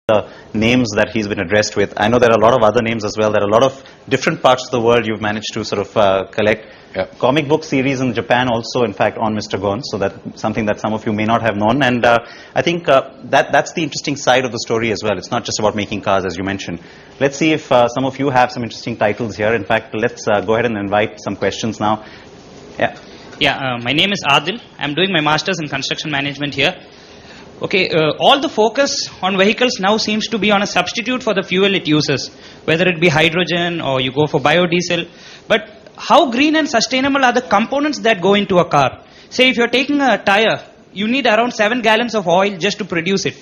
the names that he's been addressed with. I know there are a lot of other names as well. There are a lot of different parts of the world you've managed to sort of collect. Comic book series in Japan also, in fact, on Mr. Ghosn, so that's something that some of you may not have known. And I think that's the interesting side of the story as well. It's not just about making cars, as you mentioned. Let's see if some of you have some interesting titles here. In fact, let's go ahead and invite some questions now. My name is ADIL. I'm doing my master's in construction management here. Okay, all the focus on vehicles now seems to be on a substitute for the fuel it uses, whether it be hydrogen or you go for biodiesel. But how green and sustainable are the components that go into a car? Say if you're taking a tire, you need around 7 gallons of oil just to produce it.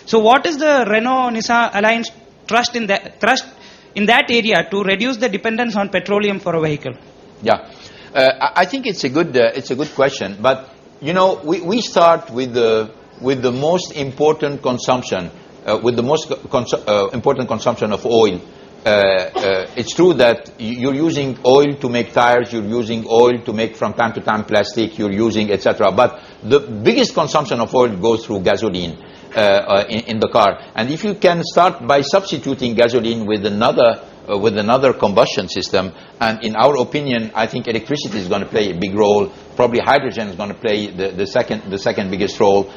So what is the Renault-Nissan Alliance thrust in that area to reduce the dependence on petroleum for a vehicle? Yeah, I think it's a good question. But you know, we start with the most important consumption, important consumption of oil. It's true that you're using oil to make tires, you're using oil to make from time to time plastic, you're using etc. But the biggest consumption of oil goes through gasoline in the car. And if you can start by substituting gasoline with another combustion system, and in our opinion, I think electricity is going to play a big role. Probably hydrogen is going to play the second biggest role.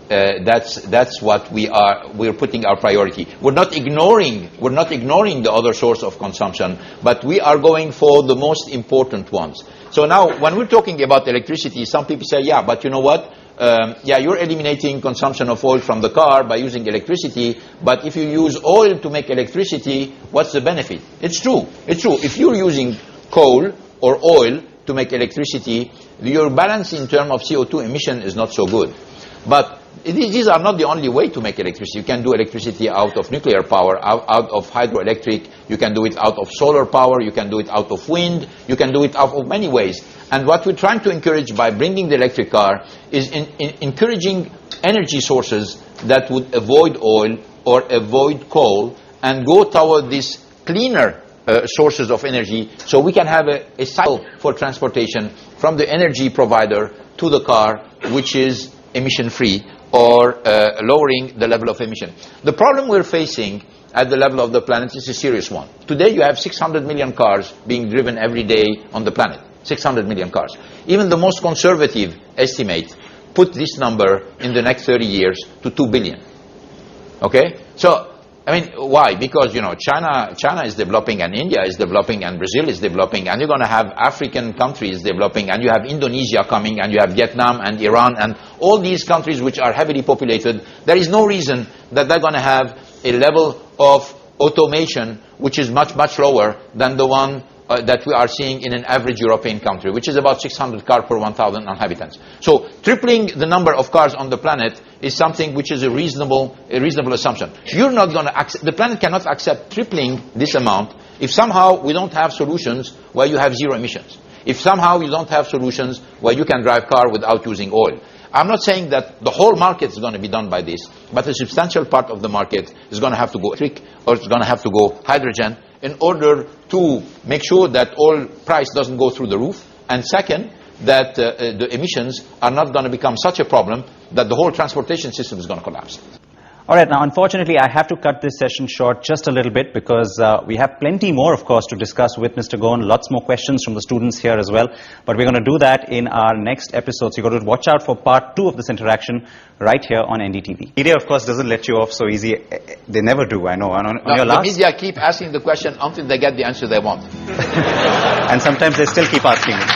That's what we're putting our priority. We're not ignoring the other source of consumption, but we are going for the most important ones. So now, when we're talking about electricity, some people say, yeah, but you know what? You're eliminating consumption of oil from the car by using electricity, but if you use oil to make electricity, what's the benefit? It's true. If you're using coal or oil to make electricity, your balance in terms of CO2 emission is not so good. But these are not the only way to make electricity. You can do electricity out of nuclear power, out of hydroelectric. You can do it out of solar power. You can do it out of wind. You can do it out of many ways. And what we're trying to encourage by bringing the electric car is encouraging energy sources that would avoid oil or avoid coal and go toward these cleaner sources of energy, so we can have a cycle for transportation from the energy provider to the car, which is emission-free or lowering the level of emission. The problem we're facing at the level of the planet is a serious one. Today you have 600 million cars being driven every day on the planet. 600 million cars. Even the most conservative estimate put this number in the next 30 years to 2 billion. Okay? So, I mean, why? Because, you know, China is developing, and India is developing, and Brazil is developing, and you're going to have African countries developing, and you have Indonesia coming, and you have Vietnam and Iran, and all these countries which are heavily populated. There is no reason that they're going to have a level of automation which is much, much lower than the one that we are seeing in an average European country, which is about 600 cars per 1,000 inhabitants. So tripling the number of cars on the planet is something which is a reasonable assumption. You're not going to accept, the planet cannot accept tripling this amount if somehow we don't have solutions where you have zero emissions. If somehow you don't have solutions where you can drive car without using oil. I'm not saying that the whole market is going to be done by this, but a substantial part of the market is going to have to go electric, or it's going to have to go hydrogen, in order to make sure that oil price doesn't go through the roof, and second, that the emissions are not going to become such a problem that the whole transportation system is going to collapse. All right, now unfortunately I have to cut this session short just a little bit because we have plenty more, of course, to discuss with Mr. Ghosn. Lots more questions from the students here as well. But we're going to do that in our next episode. So you've got to watch out for part 2 of this interaction right here on NDTV. Media, of course, doesn't let you off so easy. They never do, I know. The media keep asking the question until they get the answer they want. And sometimes they still keep asking it.